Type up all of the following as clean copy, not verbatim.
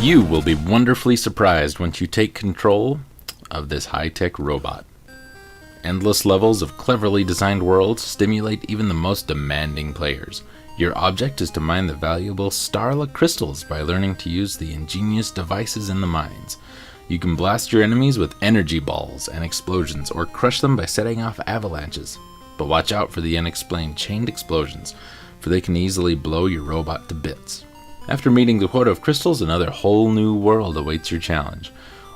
You will be wonderfully surprised once you take control of this high-tech robot. Endless levels of cleverly designed worlds stimulate even the most demanding players. Your object is to mine the valuable Starla crystals by learning to use the ingenious devices in the mines. You can blast your enemies with energy balls and explosions, or crush them by setting off avalanches. But watch out for the unexplained chained explosions, for they can easily blow your robot to bits. After meeting the quota of crystals, another whole new world awaits your challenge.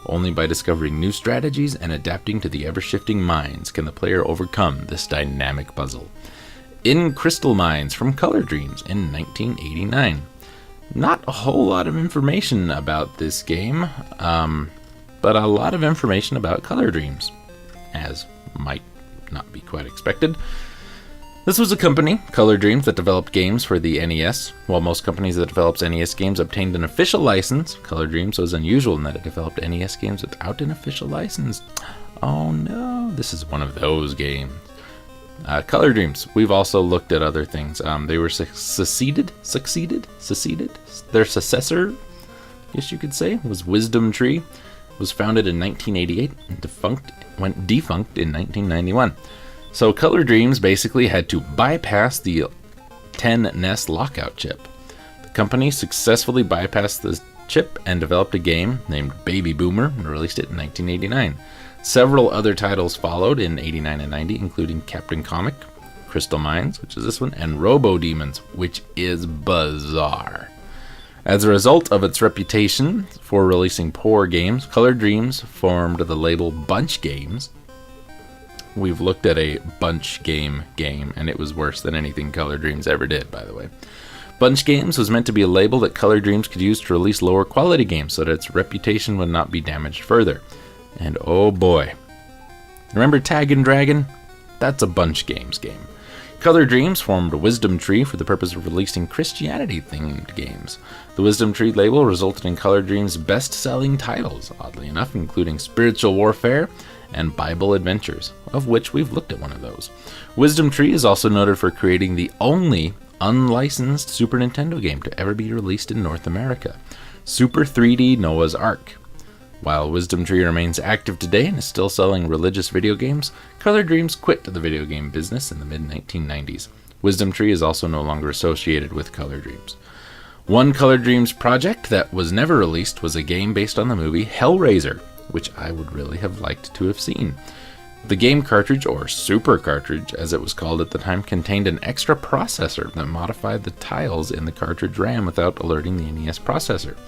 Only by discovering new strategies and adapting to the ever-shifting mines can the player overcome this dynamic puzzle. In Crystal Mines from Color Dreams in 1989. Not a whole lot of information about this game, but a lot of information about Color Dreams, as might not be quite expected. This was a company, Color Dreams, that developed games for the NES. While most companies that developed NES games obtained an official license, Color Dreams was unusual in that it developed NES games without an official license. Oh no, this is one of those games. Color Dreams, we've also looked at other things. They were succeeded? Their successor, I guess you could say, was Wisdom Tree. It was founded in 1988 and went defunct in 1991. So Color Dreams basically had to bypass the 10NES lockout chip. The company successfully bypassed the chip and developed a game named Baby Boomer and released it in 1989. Several other titles followed in 89 and 90, including Captain Comic, Crystal Mines, which is this one, and Robo Demons, which is bizarre. As a result of its reputation for releasing poor games, Color Dreams formed the label Bunch Games. We've looked at a Bunch game, and it was worse than anything Color Dreams ever did, by the way. Bunch Games was meant to be a label that Color Dreams could use to release lower quality games so that its reputation would not be damaged further. And oh boy. Remember Tag and Dragon? That's a Bunch Games game. Color Dreams formed a Wisdom Tree for the purpose of releasing Christianity-themed games. The Wisdom Tree label resulted in Color Dreams' best-selling titles, oddly enough, including Spiritual Warfare and Bible Adventures, of which we've looked at one of those. Wisdom Tree is also noted for creating the only unlicensed Super Nintendo game to ever be released in North America, Super 3D Noah's Ark. While Wisdom Tree remains active today and is still selling religious video games, Color Dreams quit the video game business in the mid-1990s. Wisdom Tree is also no longer associated with Color Dreams. One Color Dreams project that was never released was a game based on the movie Hellraiser, which I would really have liked to have seen. The game cartridge, or Super Cartridge as it was called at the time, contained an extra processor that modified the tiles in the cartridge RAM without alerting the NES processor.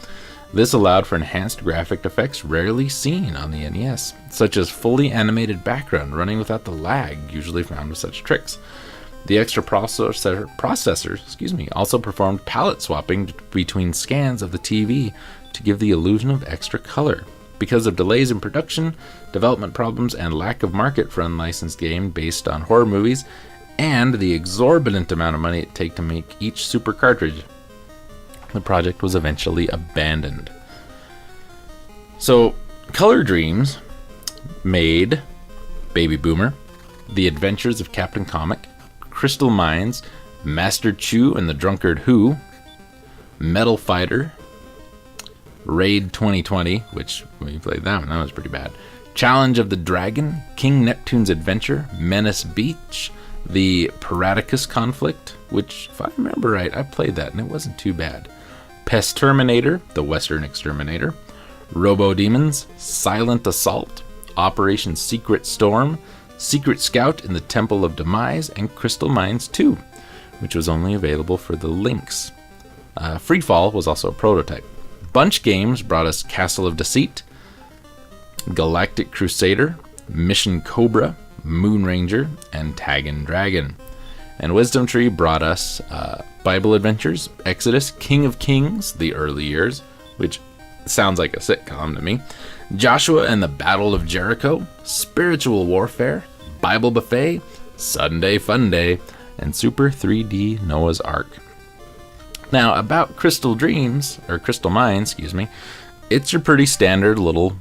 This allowed for enhanced graphic effects rarely seen on the NES, such as fully animated background running without the lag usually found with such tricks. The extra processor also performed palette swapping between scans of the TV to give the illusion of extra color. Because of delays in production, development problems, and lack of market for unlicensed game based on horror movies, and the exorbitant amount of money it takes to make each Super cartridge, the project was eventually abandoned. So, Color Dreams made Baby Boomer, The Adventures of Captain Comic, Crystal Mines, Master Chu and the Drunkard Who, Metal Fighter, Raid 2020, which we played that was pretty bad, Challenge of the Dragon, King Neptune's Adventure, Menace Beach, the Paradicus Conflict, which, if I remember right, I played that and it wasn't too bad, Pest Terminator, the Western Exterminator, Robo Demons, Silent Assault, Operation Secret Storm, Secret Scout in the Temple of Demise, and Crystal Mines 2, which was only available for the Lynx. Freefall was also a prototype. Bunch Games brought us Castle of Deceit, Galactic Crusader, Mission Cobra, Moon Ranger, and Tag and Dragon. And Wisdom Tree brought us Bible Adventures, Exodus, King of Kings, the early years, which sounds like a sitcom to me, Joshua and the Battle of Jericho, Spiritual Warfare, Bible Buffet, Sunday Fun Day, and Super 3D Noah's Ark. Now, about Crystal Mines, it's your pretty standard little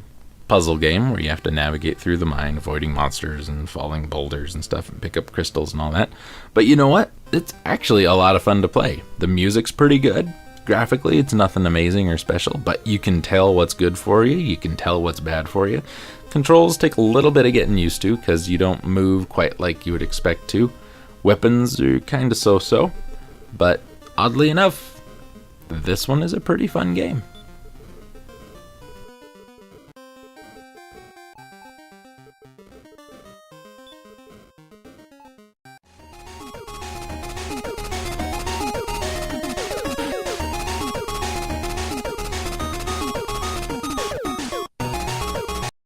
puzzle game where you have to navigate through the mine, avoiding monsters and falling boulders and stuff, and pick up crystals and all that. But you know what? It's actually a lot of fun to play. The music's pretty good, Graphically, it's nothing amazing or special, but you can tell what's good for you, you can tell what's bad for you. Controls take a little bit of getting used to because you don't move quite like you would expect to. Weapons are kind of so-so, but oddly enough, this one is a pretty fun game.